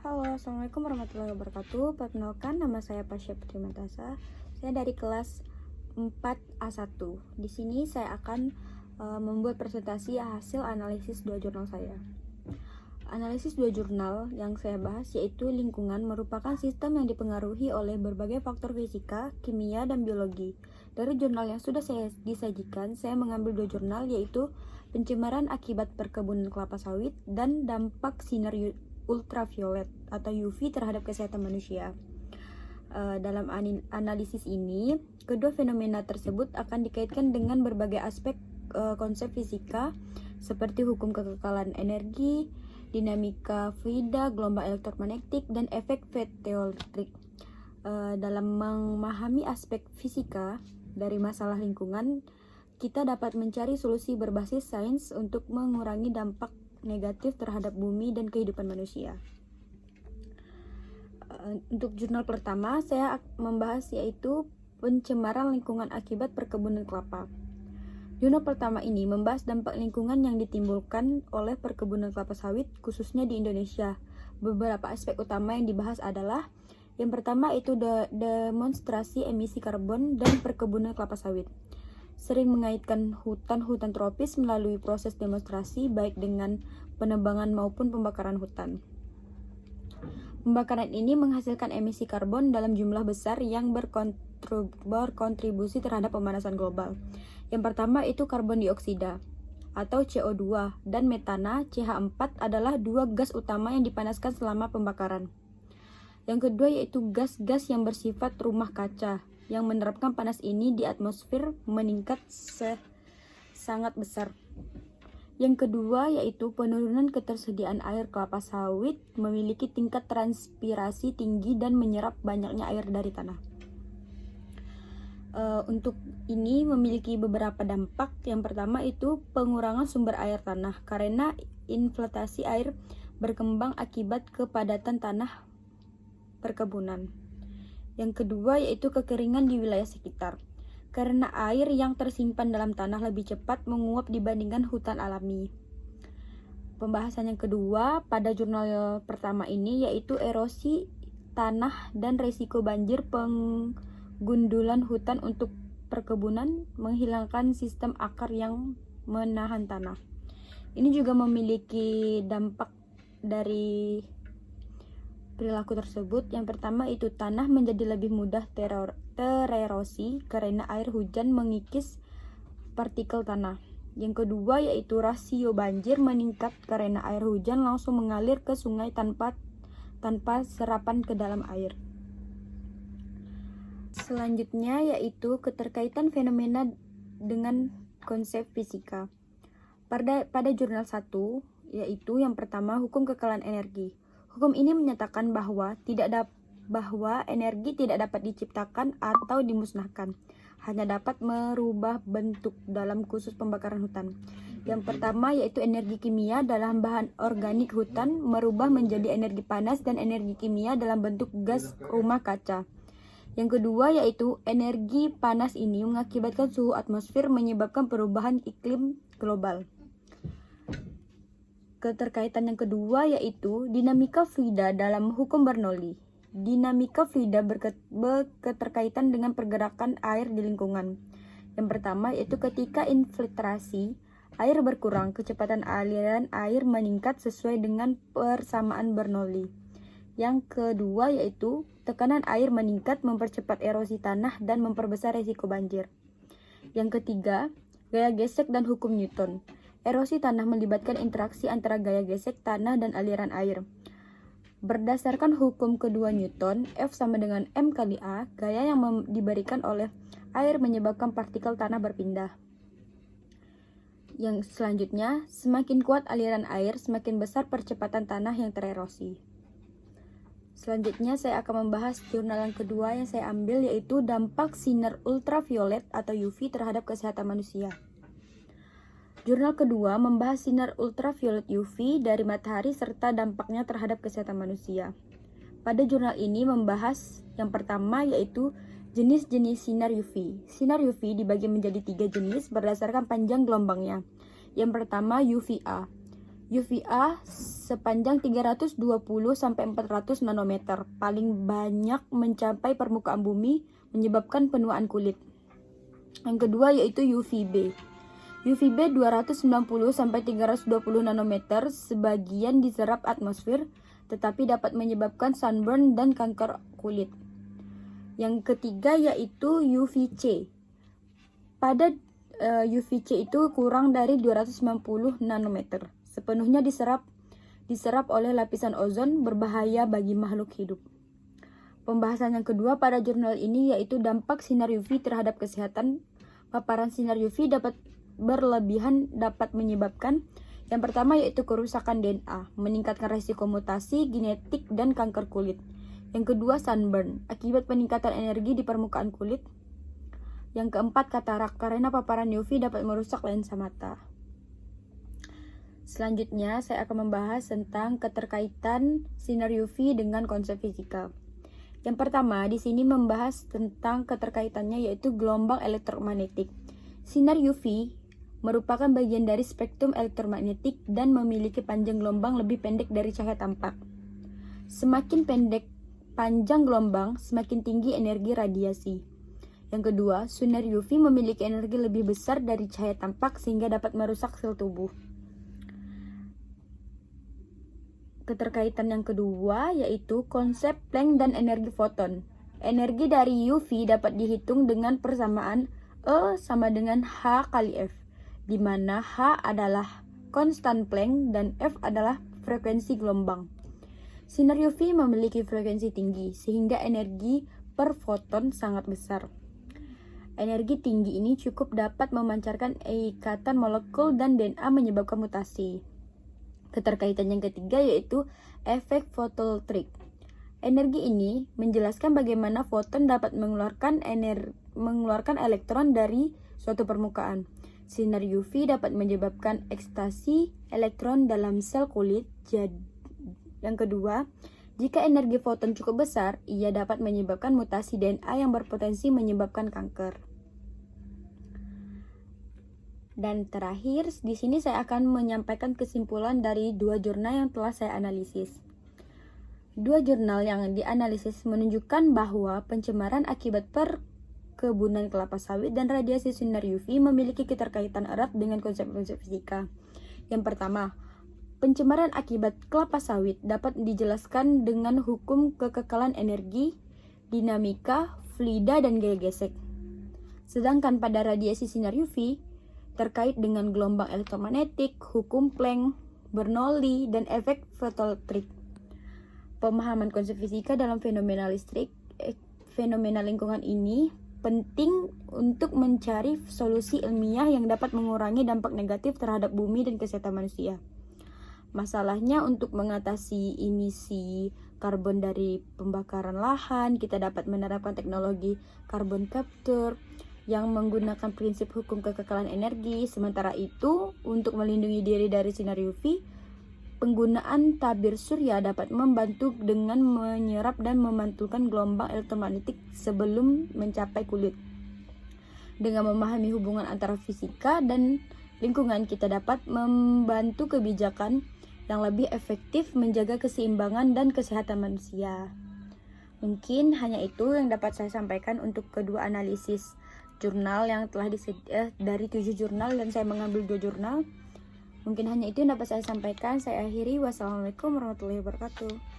Halo, Assalamualaikum warahmatullahi wabarakatuh. Perkenalkan, nama saya Pasha Putri Mantasa. Saya dari kelas 4A1. Di sini saya akan membuat presentasi hasil analisis dua jurnal saya. Analisis dua jurnal yang saya bahas yaitu lingkungan merupakan sistem yang dipengaruhi oleh berbagai faktor fisika, kimia, dan biologi. Dari jurnal yang sudah saya disajikan, saya mengambil dua jurnal yaitu pencemaran akibat perkebunan kelapa sawit dan dampak sinar ultraviolet atau UV terhadap kesehatan manusia. Dalam analisis ini, kedua fenomena tersebut akan dikaitkan dengan berbagai aspek konsep fisika seperti hukum kekekalan energi, dinamika fluida, gelombang elektromagnetik, dan efek fotoelektrik. Dalam memahami aspek fisika dari masalah lingkungan, kita dapat mencari solusi berbasis sains untuk mengurangi dampak negatif terhadap bumi dan kehidupan manusia. Untuk jurnal pertama, saya membahas yaitu pencemaran lingkungan akibat perkebunan kelapa. Jurnal pertama ini membahas dampak lingkungan yang ditimbulkan oleh perkebunan kelapa sawit, khususnya di Indonesia. Beberapa aspek utama yang dibahas adalah yang pertama itu demonstrasi emisi karbon dan perkebunan kelapa sawit. Sering mengaitkan hutan-hutan tropis melalui proses demonstrasi baik dengan penebangan maupun pembakaran hutan. Pembakaran ini menghasilkan emisi karbon dalam jumlah besar yang berkontribusi terhadap pemanasan global. Yang pertama itu karbon dioksida atau CO2 dan metana CH4 adalah dua gas utama yang dipanaskan selama pembakaran. Yang kedua yaitu gas-gas yang bersifat rumah kaca yang menerapkan panas ini di atmosfer meningkat sangat besar. Yang kedua yaitu penurunan ketersediaan air kelapa sawit memiliki tingkat transpirasi tinggi dan menyerap banyaknya air dari tanah. Untuk ini memiliki beberapa dampak. Yang pertama itu pengurangan sumber air tanah karena infiltrasi air berkembang akibat kepadatan tanah perkebunan. Yang kedua yaitu kekeringan di wilayah sekitar, karena air yang tersimpan dalam tanah lebih cepat menguap dibandingkan hutan alami. Pembahasan yang kedua pada jurnal pertama ini yaitu erosi tanah dan risiko banjir penggundulan hutan untuk perkebunan menghilangkan sistem akar yang menahan tanah. Ini juga memiliki dampak dari perilaku tersebut. Yang pertama itu tanah menjadi lebih mudah tererosi karena air hujan mengikis partikel tanah. Yang kedua yaitu rasio banjir meningkat karena air hujan langsung mengalir ke sungai tanpa serapan ke dalam air. Selanjutnya yaitu keterkaitan fenomena dengan konsep fisika. Pada jurnal 1 yaitu yang pertama hukum kekekalan energi. Hukum ini menyatakan bahwa energi tidak dapat diciptakan atau dimusnahkan, hanya dapat merubah bentuk dalam khusus pembakaran hutan. Yang pertama yaitu energi kimia dalam bahan organik hutan merubah menjadi energi panas dan energi kimia dalam bentuk gas rumah kaca. Yang kedua yaitu energi panas ini mengakibatkan suhu atmosfer menyebabkan perubahan iklim global. Keterkaitan yang kedua yaitu dinamika fluida dalam hukum Bernoulli. Dinamika fluida berketerkaitan dengan pergerakan air di lingkungan. Yang pertama yaitu ketika infiltrasi air berkurang, kecepatan aliran air meningkat sesuai dengan persamaan Bernoulli. Yang kedua yaitu tekanan air meningkat mempercepat erosi tanah dan memperbesar risiko banjir. Yang ketiga, gaya gesek dan hukum Newton. Erosi tanah melibatkan interaksi antara gaya gesek tanah dan aliran air. Berdasarkan hukum kedua Newton, F sama dengan M kali A, gaya yang diberikan oleh air menyebabkan partikel tanah berpindah. Yang selanjutnya, semakin kuat aliran air, semakin besar percepatan tanah yang tererosi. Selanjutnya saya akan membahas jurnal yang kedua yang saya ambil yaitu dampak sinar ultraviolet atau UV terhadap kesehatan manusia. Jurnal kedua membahas sinar ultraviolet UV dari matahari serta dampaknya terhadap kesehatan manusia. Pada jurnal ini membahas yang pertama yaitu jenis-jenis sinar UV. Sinar UV dibagi menjadi 3 jenis berdasarkan panjang gelombangnya. Yang pertama UVA. UVA sepanjang 320 sampai 400 nanometer, paling banyak mencapai permukaan bumi, menyebabkan penuaan kulit. Yang kedua yaitu UVB. UVB 290 sampai 320 nanometer, sebagian diserap atmosfer, tetapi dapat menyebabkan sunburn dan kanker kulit. Yang ketiga yaitu UVC. Pada UVC itu kurang dari 290 nanometer. Sepenuhnya diserap oleh lapisan ozon, berbahaya bagi makhluk hidup. Pembahasan yang kedua pada jurnal ini yaitu dampak sinar UV terhadap kesehatan. Paparan sinar UV berlebihan dapat menyebabkan yang pertama yaitu kerusakan DNA, meningkatkan risiko mutasi genetik dan kanker kulit. Yang kedua sunburn, akibat peningkatan energi di permukaan kulit. Yang keempat katarak, karena paparan UV dapat merusak lensa mata. Selanjutnya saya akan membahas tentang keterkaitan sinar UV dengan konsep fisika. Yang pertama di sini membahas tentang keterkaitannya yaitu gelombang elektromagnetik. Sinar UV merupakan bagian dari spektrum elektromagnetik dan memiliki panjang gelombang lebih pendek dari cahaya tampak. Semakin panjang gelombang, semakin tinggi energi radiasi. Yang kedua, sinar UV memiliki energi lebih besar dari cahaya tampak sehingga dapat merusak sel tubuh. Keterkaitan yang kedua yaitu konsep Planck dan energi foton. Energi dari UV dapat dihitung dengan persamaan E sama dengan H kali F, di mana H adalah konstan Planck dan F adalah frekuensi gelombang. Sinar UV memiliki frekuensi tinggi sehingga energi per foton sangat besar. Energi tinggi ini cukup dapat memancarkan ikatan molekul dan DNA menyebabkan mutasi. Keterkaitan yang ketiga yaitu efek fotoelektrik. Energi ini menjelaskan bagaimana foton dapat mengeluarkan elektron dari suatu permukaan. Sinar UV dapat menyebabkan ekstasi elektron dalam sel kulit. Yang kedua, jika energi foton cukup besar, ia dapat menyebabkan mutasi DNA yang berpotensi menyebabkan kanker. Dan terakhir, di sini saya akan menyampaikan kesimpulan dari dua jurnal yang telah saya analisis. Dua jurnal yang dianalisis menunjukkan bahwa pencemaran akibat perkebunan kelapa sawit dan radiasi sinar UV memiliki keterkaitan erat dengan konsep-konsep fisika. Yang pertama, pencemaran akibat kelapa sawit dapat dijelaskan dengan hukum kekekalan energi, dinamika, fluida, dan gaya gesek. Sedangkan pada radiasi sinar UV, terkait dengan gelombang elektromagnetik, hukum Planck, Bernoulli, dan efek fotoelektrik. Pemahaman konsep fisika dalam fenomena listrik, fenomena lingkungan ini penting untuk mencari solusi ilmiah yang dapat mengurangi dampak negatif terhadap bumi dan kesehatan manusia. Masalahnya untuk mengatasi emisi karbon dari pembakaran lahan, kita dapat menerapkan teknologi carbon capture yang menggunakan prinsip hukum kekekalan energi. Sementara itu, untuk melindungi diri dari sinar UV, penggunaan tabir surya dapat membantu dengan menyerap dan memantulkan gelombang elektromagnetik sebelum mencapai kulit. Dengan memahami hubungan antara fisika dan lingkungan, kita dapat membantu kebijakan yang lebih efektif menjaga keseimbangan dan kesehatan manusia. Mungkin hanya itu yang dapat saya sampaikan untuk kedua analisis jurnal yang telah dari 7 jurnal dan saya mengambil 2 jurnal. Mungkin hanya itu yang dapat saya sampaikan. Saya akhiri. Wassalamualaikum warahmatullahi wabarakatuh.